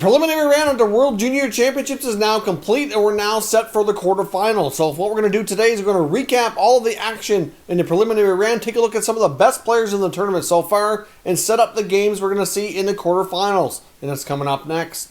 Preliminary round of the World Junior Championships is now complete, and we're now set for the quarterfinals. So what we're going to do today is we're going to recap all of the action in the preliminary round, take a look at some of the best players in the tournament so far, and set up the games we're going to see in the quarterfinals. And that's coming up next.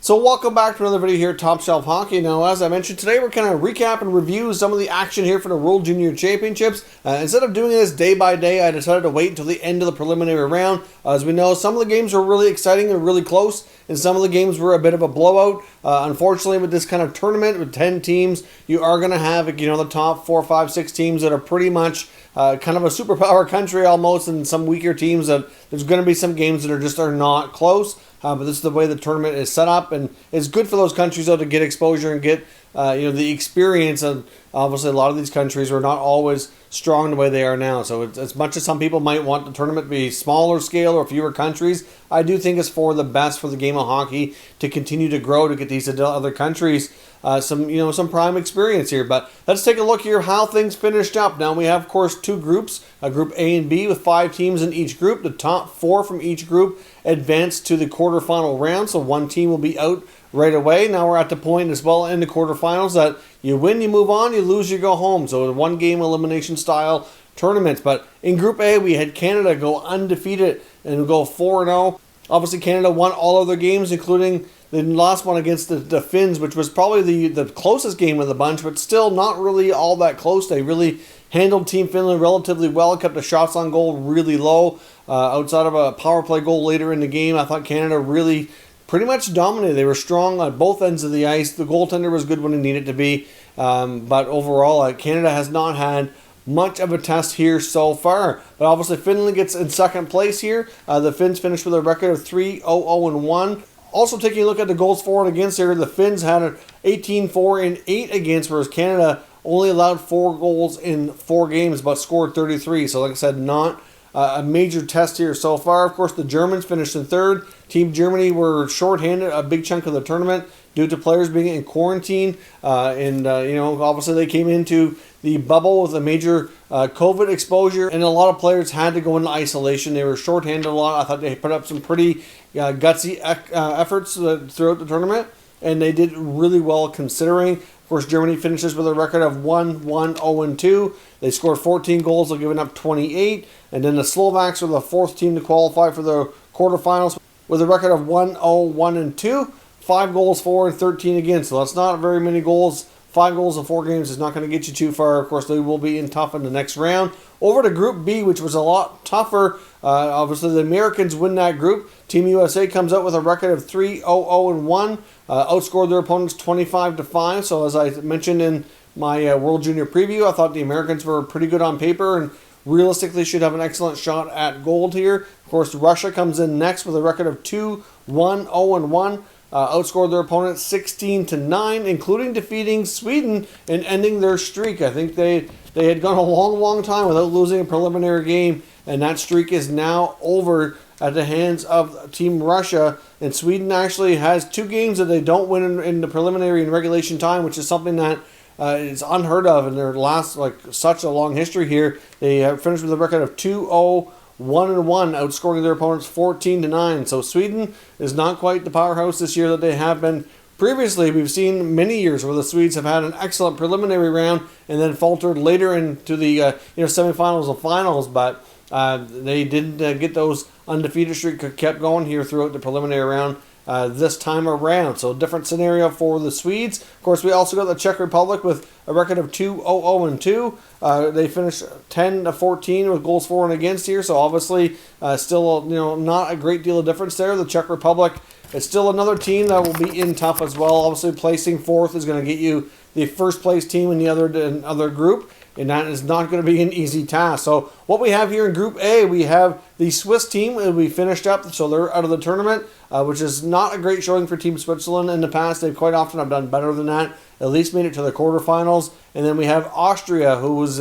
So welcome back to another video here at Top Shelf Hockey. Now, as I mentioned, today we're going to recap and review some of the action here for the World Junior Championships. Instead of doing this day by day, I decided to wait until the end of the preliminary round. As we know, some of the games were really exciting and really close, and some of the games were a bit of a blowout. Unfortunately, with this kind of tournament with 10 teams, you are going to have, the top 4, 5, 6 teams that are pretty much kind of a superpower country almost, and some weaker teams that there's going to be some games that are not close. But this is the way the tournament is set up, and it's good for those countries though to get exposure and get the experience. And obviously, a lot of these countries are not always strong the way they are now. So as much as some people might want the tournament to be smaller scale or fewer countries, I do think it's for the best for the game of hockey to continue to grow, to get these other countries some prime experience here. But let's take a look here how things finished up. Now we have, of course, two groups, Group A and B, with 5 teams in each group. The top 4 from each group advance to the quarterfinal round, so one team will be out right away. Now we're at the point as well in the quarterfinals that you win, you move on, you lose, you go home. So a one-game elimination style tournaments. But in Group A, we had Canada go undefeated and go 4-0. Obviously, Canada won all of their games, including the last one against the Finns, which was probably the closest game of the bunch, but still not really all that close. They really handled Team Finland relatively well, kept the shots on goal really low. Outside of a power play goal later in the game, I thought Canada really pretty much dominated. They were strong on both ends of the ice. The goaltender was good when he needed to be. But overall, Canada has not had much of a test here so far. But obviously, Finland gets in second place here. The Finns finished with a record of 3-0-0-1. Also, taking a look at the goals for and against here, the Finns had an 18-4-8 against, whereas Canada only allowed 4 goals in 4 games, but scored 33. So, like I said, not a major test here so far. Of course, the Germans finished in third. Team Germany were shorthanded a big chunk of the tournament due to players being in quarantine. Obviously they came into the bubble with a major COVID exposure, and a lot of players had to go into isolation. They were shorthanded a lot. I thought they put up some pretty gutsy efforts throughout the tournament, and they did really well considering. Of course, Germany finishes with a record of 1-1-0-2. They scored 14 goals, they're giving up 28. And then the Slovaks are the 4th team to qualify for the quarterfinals with a record of 1-0-1-2. 5 goals for and 13 against. So that's not very many goals. 5 goals in 4 games is not going to get you too far. Of course, they will be in tough in the next round. Over to Group B, which was a lot tougher. Obviously, the Americans win that group. Team USA comes out with a record of 3-0-0-1. Outscored their opponents 25-5. So as I mentioned in my World Junior preview, I thought the Americans were pretty good on paper and realistically should have an excellent shot at gold here. Of course, Russia comes in next with a record of 2-1-0-1. Outscored their opponents 16-9, including defeating Sweden and ending their streak. I think they had gone a long time without losing a preliminary game, and that streak is now over at the hands of Team Russia. And Sweden actually has 2 games that they don't win in the preliminary and regulation time, which is something that is unheard of in their last such a long history here. They have finished with a record of 2-0-1-1, outscoring their opponents 14-9. So Sweden is not quite the powerhouse this year that they have been previously. We've seen many years where the Swedes have had an excellent preliminary round and then faltered later into the semifinals and finals, but they didn't get those undefeated streak kept going here throughout the preliminary round this time around. So different scenario for the Swedes. Of course, we also got the Czech Republic with a record of 2-0-0-2. They finished 10-14 with goals for and against here. So obviously, still not a great deal of difference there. The Czech Republic is still another team that will be in tough as well. Obviously, placing 4th is going to get you the first place team in the other group, and that is not going to be an easy task. So what we have here in Group A, we have the Swiss team. We finished up, so they're out of the tournament, which is not a great showing for Team Switzerland in the past. They quite often have done better than that, at least made it to the quarterfinals. And then we have Austria, who was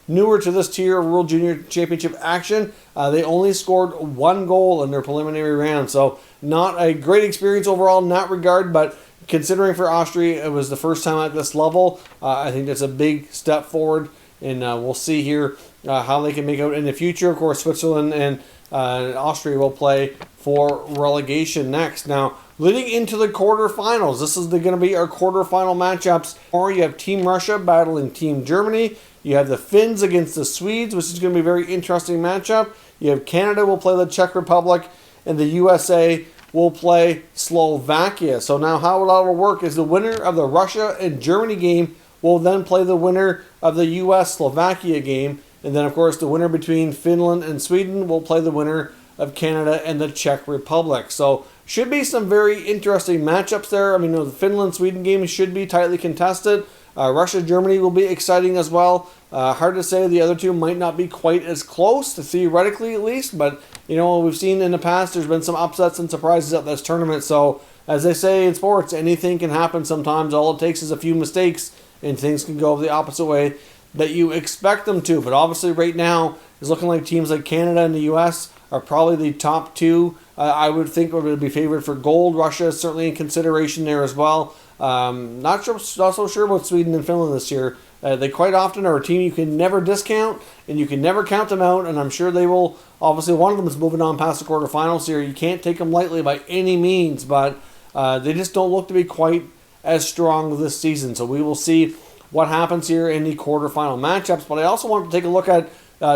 newer to this tier of World Junior Championship action. They only scored 1 goal in their preliminary round, so not a great experience overall in that regard, but considering for Austria it was the first time at this level, I think that's a big step forward, and we'll see here how they can make out in the future. Of course, Switzerland and Austria will play for relegation next. Now, leading into the quarterfinals, this is going to be our quarterfinal matchups. Or you have Team Russia battling Team Germany. You have the Finns against the Swedes, which is going to be a very interesting matchup. You have Canada will play the Czech Republic, and the USA will play Slovakia. So now how that will work is the winner of the Russia and Germany game will then play the winner of the US-Slovakia game. And then, of course, the winner between Finland and Sweden will play the winner of Canada and the Czech Republic. So should be some very interesting matchups there. I mean, the Finland-Sweden game should be tightly contested. Russia-Germany will be exciting as well. Hard to say, the other two might not be quite as close, theoretically at least, but we've seen in the past there's been some upsets and surprises at this tournament. So as they say in sports, anything can happen sometimes. All it takes is a few mistakes and things can go the opposite way that you expect them to. But obviously right now it's looking like teams like Canada and the US are probably the top two. I would think would be favored for gold. Russia is certainly in consideration there as well. Not so sure about Sweden and Finland this year. They quite often are a team you can never discount, and you can never count them out, and I'm sure they will. Obviously, one of them is moving on past the quarterfinals here. You can't take them lightly by any means, but they just don't look to be quite as strong this season. So we will see what happens here in the quarterfinal matchups. But I also want to take a look at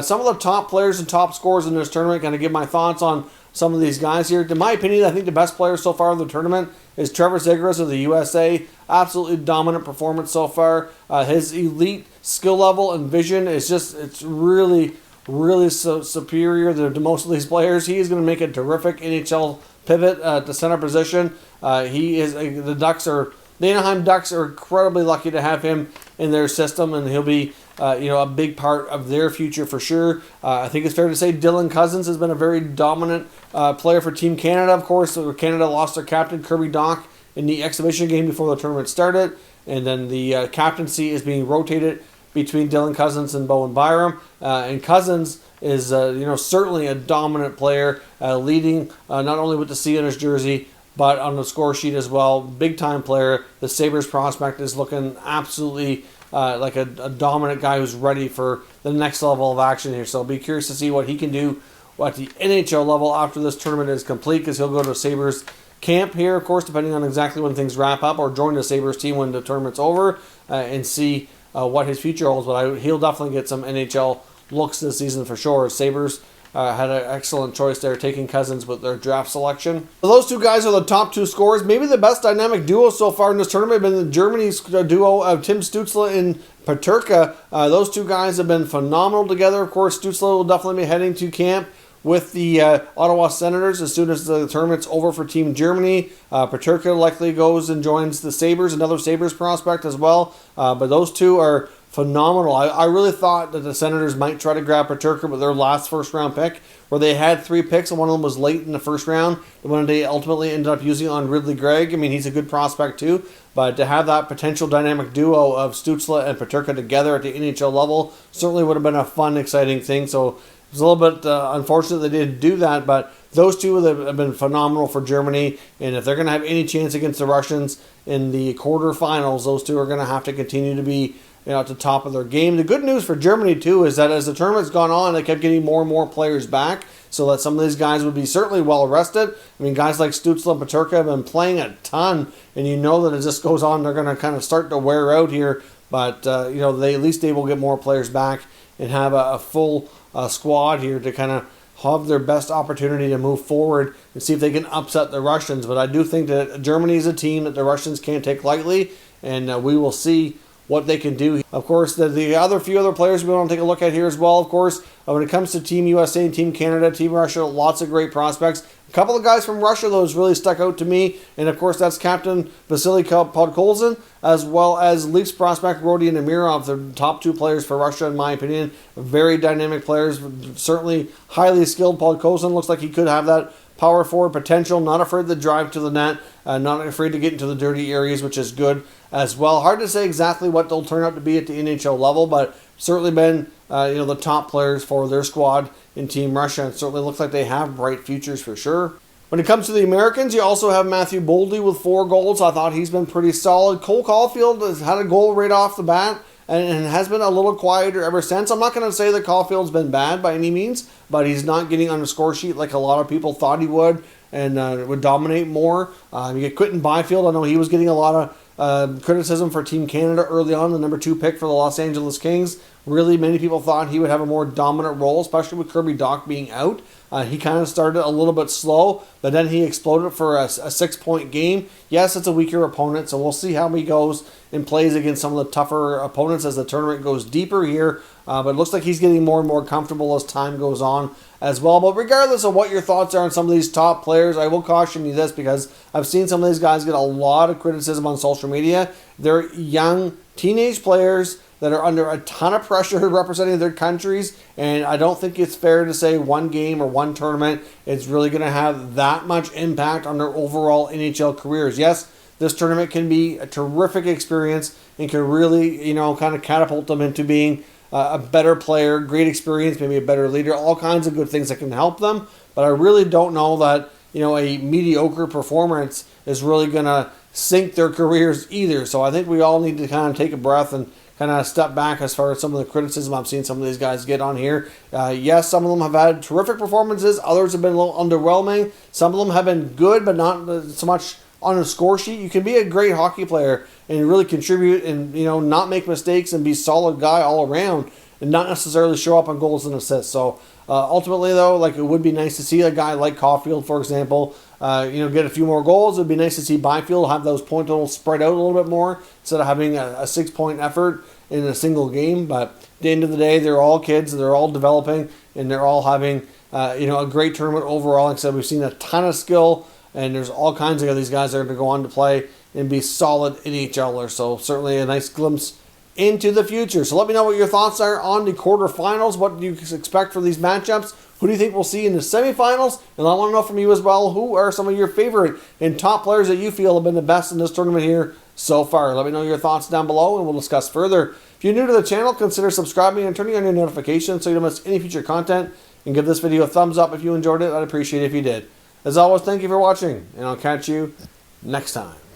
some of the top players and top scorers in this tournament, kind of give my thoughts on some of these guys here. In my opinion, I think the best player so far in the tournament is Trevor Zegras of the USA. Absolutely dominant performance so far. His elite skill level and vision is it's really so superior to most of these players. He is going to make a terrific NHL pivot to center position. The Anaheim Ducks are incredibly lucky to have him in their system, and he'll be a big part of their future for sure. I think it's fair to say Dylan Cousins has been a very dominant player for Team Canada. Of course, Canada lost their captain, Kirby Dach, in the exhibition game before the tournament started, and then the captaincy is being rotated between Dylan Cousins and Bowen Byram. And Cousins is certainly a dominant player, leading not only with the C on his jersey, but on the score sheet as well. Big time player. The Sabres prospect is looking absolutely like a dominant guy who's ready for the next level of action here. So I'll be curious to see what he can do at the NHL level after this tournament is complete, because he'll go to Sabres camp here, of course, depending on exactly when things wrap up, or join the Sabres team when the tournament's over, and see what his future holds. But he'll definitely get some NHL looks this season for sure. Sabres had an excellent choice there, taking Cousins with their draft selection. So those two guys are the top two scorers. Maybe the best dynamic duo so far in this tournament have been the Germany's duo of Tim Stützle and Peterka. Those two guys have been phenomenal together. Of course, Stützle will definitely be heading to camp with the Ottawa Senators as soon as the tournament's over for Team Germany. Peterka likely goes and joins the Sabres, another Sabres prospect as well. But those two are phenomenal. I really thought that the Senators might try to grab Peterka with their last first-round pick, where they had 3 picks, and one of them was late in the first round. The one they ultimately ended up using on Ridley Gregg. I mean, he's a good prospect too, but to have that potential dynamic duo of Stützle and Peterka together at the NHL level certainly would have been a fun, exciting thing. So it was a little bit unfortunate they didn't do that, but those two have been phenomenal for Germany, and if they're going to have any chance against the Russians in the quarterfinals, those two are going to have to continue to be at the top of their game. The good news for Germany, too, is that as the tournament's gone on, they kept getting more and more players back, so that some of these guys would be certainly well rested. I mean, guys like Stützle and Peterka have been playing a ton, and you know that as this goes on, they're going to kind of start to wear out here, but they at least will get more players back and have a full squad here to kind of have their best opportunity to move forward and see if they can upset the Russians. But I do think that Germany is a team that the Russians can't take lightly, and we will see what they can do. Of course, the few other players we want to take a look at here as well, of course, when it comes to Team USA and Team Canada, Team Russia, lots of great prospects. A couple of guys from Russia, those really stuck out to me, and of course that's Captain Vasily Podkolzin, as well as Leafs prospect Rodion Amirov, the top 2 players for Russia, in my opinion. Very dynamic players, certainly highly skilled. Podkolzin looks like he could have that power forward potential, not afraid to drive to the net, not afraid to get into the dirty areas, which is good as well. Hard to say exactly what they'll turn out to be at the NHL level, but certainly been the top players for their squad in Team Russia, and certainly looks like they have bright futures for sure. When it comes to the Americans, you also have Matthew Boldy with 4 goals. I thought he's been pretty solid. Cole Caulfield has had a goal right off the bat and has been a little quieter ever since. I'm not going to say that Caulfield's been bad by any means, but he's not getting on the score sheet like a lot of people thought he would and would dominate more. You get Quinton Byfield. I know he was getting a lot of criticism for Team Canada early on, the number 2 pick for the Los Angeles Kings. Really, many people thought he would have a more dominant role, especially with Kirby Dach being out. He kind of started a little bit slow, but then he exploded for a 6-point game. Yes, it's a weaker opponent, so we'll see how he goes and plays against some of the tougher opponents as the tournament goes deeper here. But it looks like he's getting more and more comfortable as time goes on as well. But regardless of what your thoughts are on some of these top players, I will caution you this because I've seen some of these guys get a lot of criticism on social media. They're young, teenage players that are under a ton of pressure representing their countries, and I don't think it's fair to say one game or one tournament is really going to have that much impact on their overall NHL careers. Yes, this tournament can be a terrific experience and can really, kind of catapult them into being a better player, great experience, maybe a better leader, all kinds of good things that can help them, but I really don't know that, a mediocre performance is really going to sink their careers either. So I think we all need to kind of take a breath and kind of step back as far as some of the criticism I've seen some of these guys get on here. Yes, some of them have had terrific performances. Others have been a little underwhelming. Some of them have been good, but not so much on a score sheet. You can be a great hockey player and really contribute and, not make mistakes and be a solid guy all around and not necessarily show up on goals and assists. So ultimately, though, it would be nice to see a guy like Caulfield, for example, get a few more goals. It would be nice to see Byfield have those point totals spread out a little bit more instead of having a 6-point effort in a single game. But at the end of the day, they're all kids, they're all developing, and they're all having a great tournament overall. Like I said, we've seen a ton of skill, and there's all kinds of these guys that are going to go on to play and be solid NHLers. So certainly a nice glimpse into the future. So let me know what your thoughts are on the quarterfinals. What do you expect for these matchups? Who do you think we'll see in the semifinals? And I want to know from you as well, who are some of your favorite and top players that you feel have been the best in this tournament here so far? Let me know your thoughts down below and we'll discuss further. If you're new to the channel, consider subscribing and turning on your notifications so you don't miss any future content. And give this video a thumbs up if you enjoyed it. I'd appreciate it if you did. As always, thank you for watching, and I'll catch you next time.